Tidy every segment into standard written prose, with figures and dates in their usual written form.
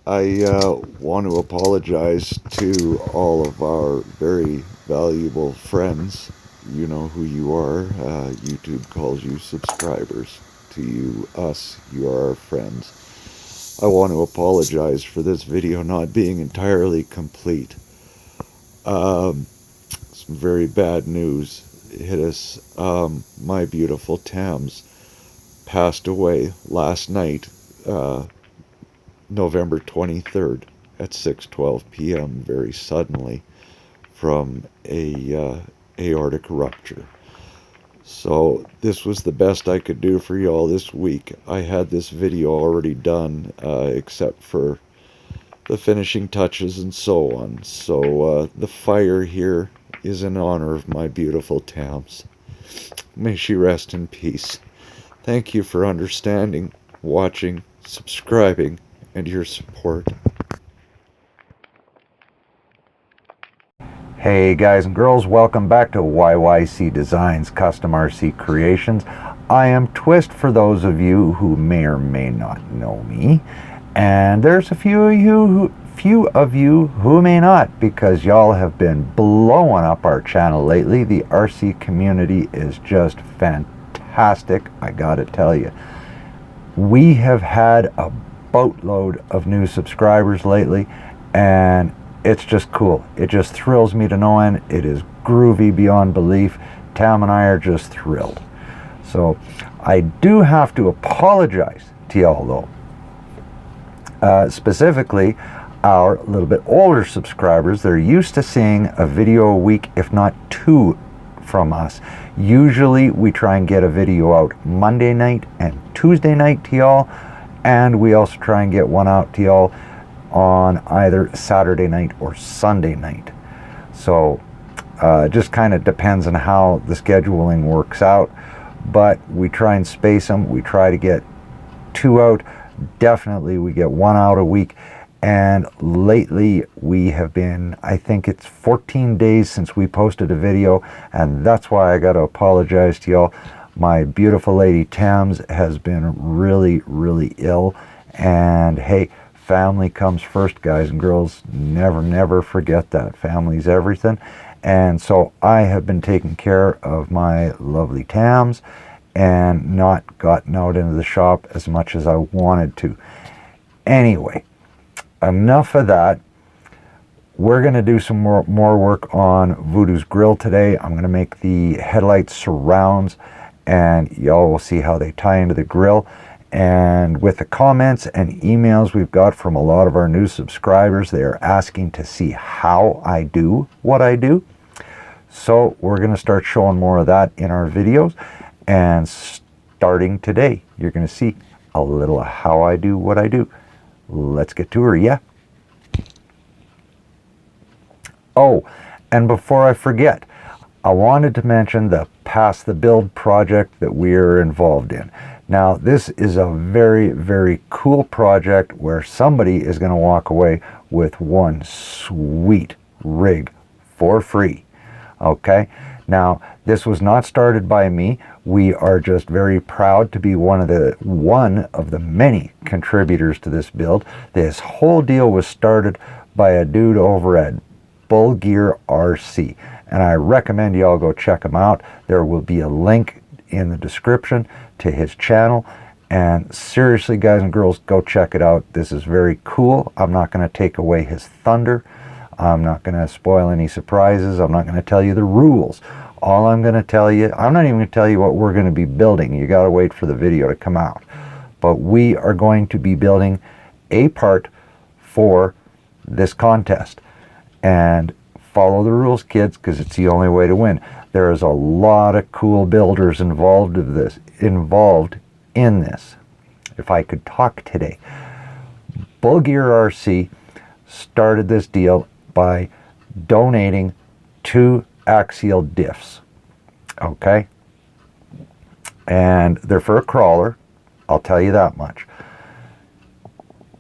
I want to apologize to all of our very valuable friends. You know who you are. YouTube calls you subscribers. To you, us, you are our friends. I want to apologize for this video not being entirely complete. Some very bad news hit us. My beautiful Tams passed away last night, November 23rd at 6:12 p.m. very suddenly from a aortic rupture. So this was the best I could do for y'all this week. I had this video already done, except for the finishing touches and so on. So the fire here is in honor of my beautiful Tams. May she rest in peace. Thank you for understanding, watching, subscribing, and your support. Hey guys and girls, welcome back to YYC Designs Custom RC Creations. I am Twist for those of you who may or may not know me, and there's a few of you who may not, because y'all have been blowing up our channel lately. The RC community is just fantastic, I gotta tell you. We have had a boatload of new subscribers lately, and it's just cool. It just thrills me to no end. It is groovy beyond belief. Tam and I are just thrilled. So I do have to apologize to y'all though. Specifically, our little bit older subscribers, they're used to seeing a video a week, if not two, from us. Usually we try and get a video out Monday night and Tuesday night to y'all, and we also try and get one out to y'all on either Saturday night or Sunday night. So it just kind of depends on how the scheduling works out, but we try and space them. We try to get two out. Definitely we get one out a week, and lately we have been, I think it's 14 days since we posted a video, and that's why I got to apologize to y'all. My beautiful lady Tams has been really ill, and hey, family comes first, guys and girls. Never forget that. Family's everything. And so I have been taking care of my lovely Tams and not gotten out into the shop as much as I wanted to. Anyway, enough of that. We're going to do some more work on Voodoo's Grille today. I'm going to make the headlight surrounds, and y'all will see how they tie into the grill. And with the comments and emails we've got from a lot of our new subscribers, they are asking to see how I do what I do. So we're going to start showing more of that in our videos. And starting today, you're going to see a little of how I do what I do. Let's get to her, yeah? Oh, and before I forget, I wanted to mention the Pass the Build project that we are involved in. Now, this is a very cool project where somebody is going to walk away with one sweet rig for free. Okay? Now, this was not started by me. We are just very proud to be one of the many contributors to this build. This whole deal was started by a dude over at Bull Gear RC, and I recommend y'all go check him out. There will be a link in the description to his channel, and seriously, guys and girls, go check it out. This is very cool. I'm not going to take away his thunder. I'm not going to spoil any surprises. I'm not going to tell you the rules. All I'm going to tell you, I'm not even going to tell you what we're going to be building. You got to wait for the video to come out. But we are going to be building a part for this contest. And follow the rules, kids, because it's the only way to win. There is a lot of cool builders involved in this. If I could talk today. Bull Gear RC started this deal by donating 2 axial diffs. Okay? And they're for a crawler, I'll tell you that much.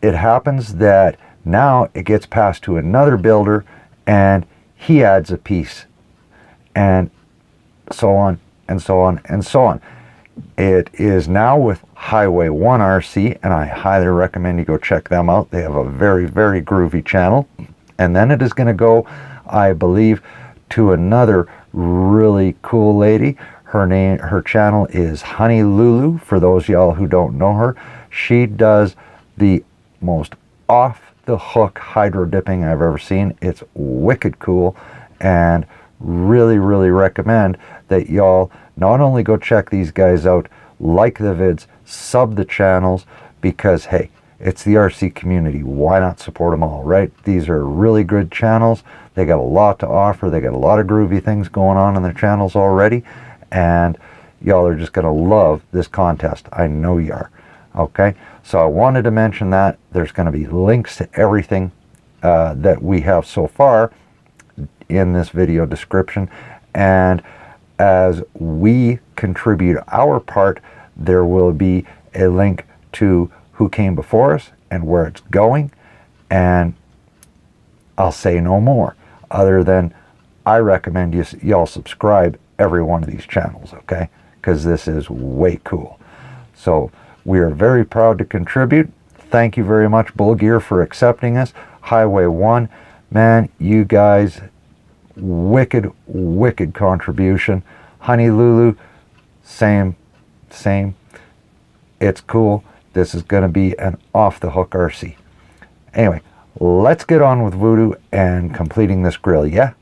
It happens that now it gets passed to another builder, and he adds a piece, and so on and so on and so on. It is now with Highway 1 RC, and I highly recommend you go check them out. They have a very, very groovy channel. And then it is going to go, I believe, to another really cool lady. Her channel is Honey Lulu, for those of y'all who don't know her. She does the most off-the-hook hydro dipping I've ever seen. It's wicked cool, and really, really recommend that y'all not only go check these guys out, like the vids, sub the channels, because hey, it's the RC community. Why not support them all, right? These are really good channels. They got a lot to offer. They got a lot of groovy things going on in their channels already, and y'all are just gonna love this contest. I know you are. Okay, so I wanted to mention that. There's going to be links to everything that we have so far in this video description, and as we contribute our part, there will be a link to who came before us and where it's going. And I'll say no more other than I recommend y'all subscribe every one of these channels, okay, because this is way cool. So we are very proud to contribute. Thank you very much, Bull Gear, for accepting us. Highway 1, man, you guys, wicked, wicked contribution. Honey Lulu, same. It's cool. This is going to be an off-the-hook RC. Anyway, let's get on with Voodoo and completing this grill, yeah?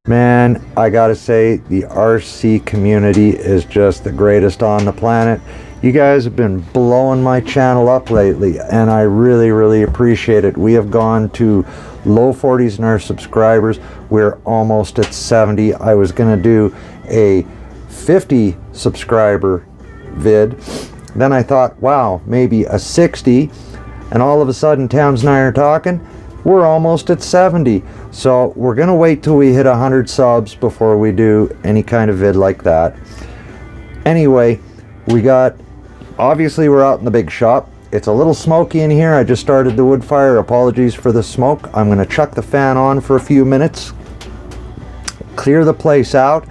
Man, I gotta say, the RC community is just the greatest on the planet. You guys have been blowing my channel up lately, and I really, really appreciate it. We have gone to low 40s in our subscribers. We're almost at 70. I was gonna do a 50 subscriber vid. Then I thought, wow, maybe a 60. And all of a sudden, Tams and I are talking. We're almost at 70. So we're gonna wait till we hit 100 subs before we do any kind of vid like that. Anyway, obviously we're out in the big shop. It's a little smoky in here. I just started the wood fire. Apologies for the smoke. I'm gonna chuck the fan on for a few minutes, clear the place out,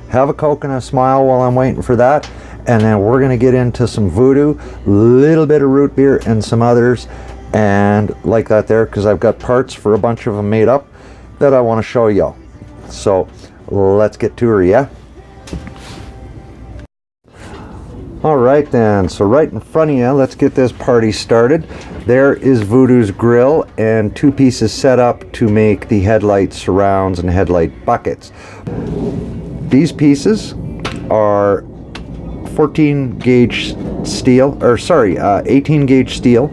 have a Coke and a smile while I'm waiting for that, and then we're gonna get into some Voodoo, little bit of root beer and some others, and like that there, because I've got parts for a bunch of them made up that I want to show y'all. So let's get to her, yeah? All right then, so right in front of you, let's get this party started. There is Voodoo's grill and two pieces set up to make the headlight surrounds and headlight buckets. These pieces are 18 gauge steel.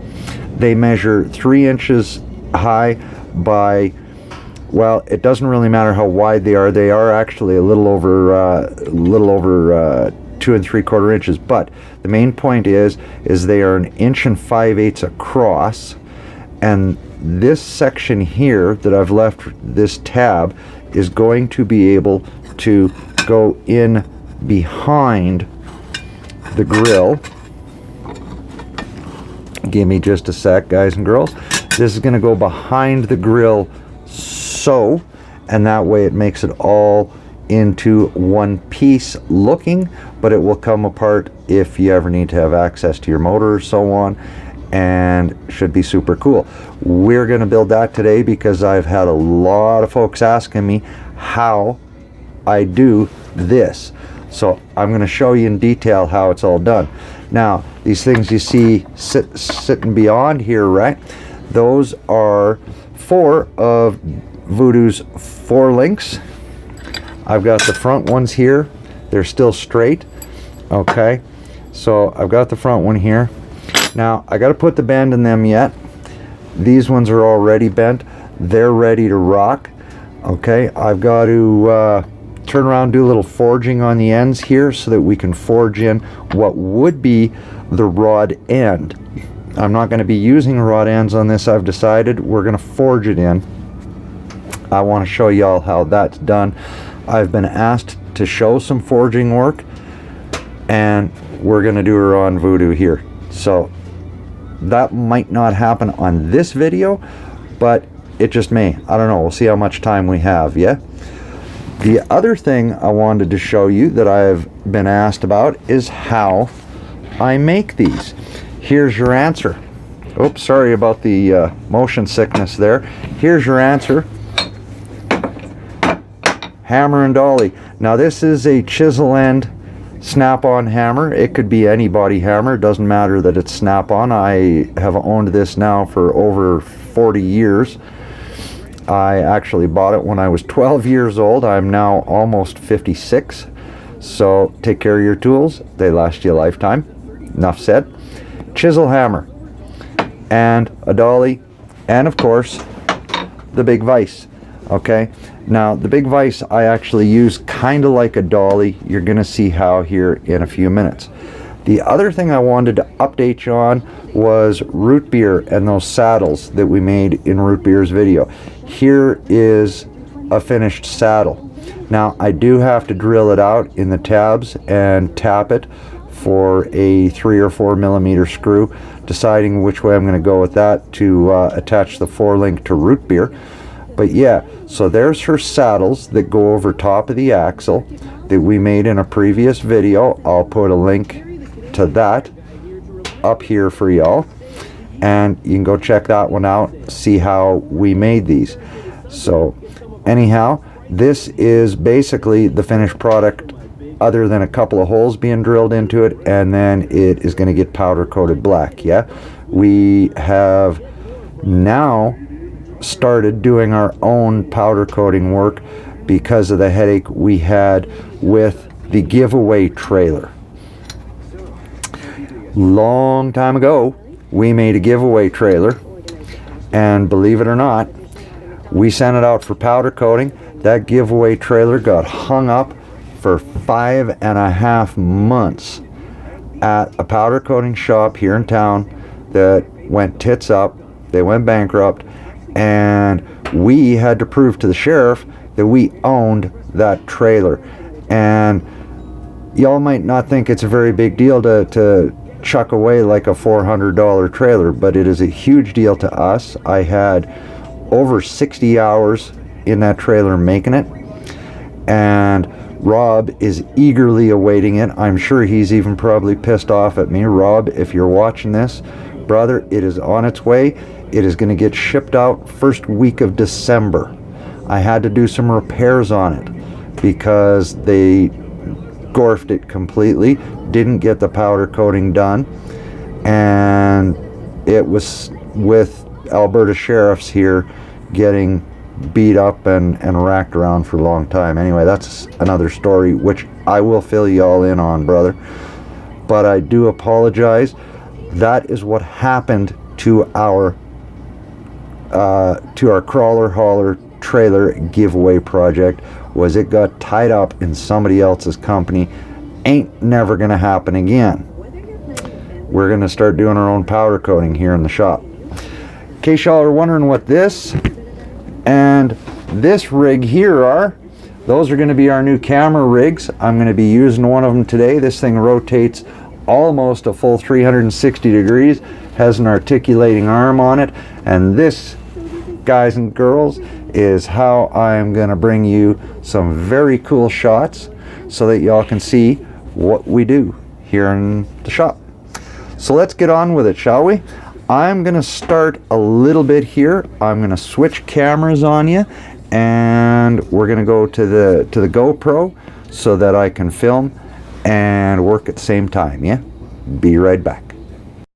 They measure 3 inches high by, well, it doesn't really matter how wide they are. They are actually a little over 2 3/4 inches. But the main point is they are 1 5/8 inches across. And this section here that I've left, this tab, is going to be able to go in behind the grill. Give me just a sec, guys and girls. This is going to go behind the grill, so, and that way it makes it all into one piece looking, but it will come apart if you ever need to have access to your motor or so on, and should be super cool. We're going to build that today because I've had a lot of folks asking me how I do this. So I'm going to show you in detail how it's all done. Now, these things you see sitting beyond here, right? Those are 4 of Voodoo's 4 links. I've got the front ones here. They're still straight. Okay, so I've got the front one here. Now, I got to put the bend in them yet. These ones are already bent. They're ready to rock. Okay, I've got to turn around, do a little forging on the ends here so that we can forge in what would be the rod end. I'm not going to be using rod ends on this. I've decided we're going to forge it in. I want to show y'all how that's done. I've been asked to show some forging work, and we're going to do her on Voodoo here. So that might not happen on this video, but it just may. I don't know. We'll see how much time we have, yeah? The other thing I wanted to show you that I've been asked about is how I make these. Here's your answer. Oops, sorry about the motion sickness there. Here's your answer. Hammer and dolly. Now this is a chisel end snap-on hammer. It could be any body hammer. It doesn't matter that it's snap-on. I have owned this now for over 40 years. I actually bought it when I was 12 years old. I'm now almost 56. So take care of your tools. They last you a lifetime. Enough said. Chisel hammer and a dolly, and of course the big vise. Okay, now the big vise I actually use kind of like a dolly. You're gonna see how here in a few minutes. The other thing I wanted to update you on was root beer and those saddles that we made in root beer's video. Here is a finished saddle. Now I do have to drill it out in the tabs and tap it for a 3 or 4 millimeter screw, deciding which way I'm going to go with that to attach the 4-link to root beer. But yeah, so there's her saddles that go over top of the axle that we made in a previous video. I'll put a link to that up here for y'all, and you can go check that one out, see how we made these. So anyhow, this is basically the finished product, other than a couple of holes being drilled into it, and then it is going to get powder coated black. Yeah, we have now started doing our own powder coating work because of the headache we had with the giveaway trailer. Long time ago we made a giveaway trailer, and believe it or not, we sent it out for powder coating. That giveaway trailer got hung up for 5.5 months at a powder coating shop here in town that went tits up. They went bankrupt, and we had to prove to the sheriff that we owned that trailer. And y'all might not think it's a very big deal to chuck away like a $400 trailer, but it is a huge deal to us. I had over 60 hours in that trailer making it, and Rob is eagerly awaiting it. I'm sure he's even probably pissed off at me. Rob, if you're watching this, brother, it is on its way. It is going to get shipped out first week of December. I had to do some repairs on it because they gorfed it completely, didn't get the powder coating done, and it was with Alberta sheriffs here getting beat up and racked around for a long time. Anyway, that's another story which I will fill you all in on, brother. But I do apologize. That is what happened to our crawler hauler trailer giveaway project, was it got tied up in somebody else's company. Ain't never gonna happen again. We're gonna start doing our own powder coating here in the shop. In case y'all are wondering what this and this rig here are, those are going to be our new camera rigs. I'm going to be using one of them today. This thing rotates almost a full 360 degrees, has an articulating arm on it, and this, guys and girls, is how I'm going to bring you some very cool shots so that y'all can see what we do here in the shop. So let's get on with it, shall we? I'm going to start a little bit here. I'm going to switch cameras on you, and we're going to go to the GoPro so that I can film and work at the same time. Yeah, be right back.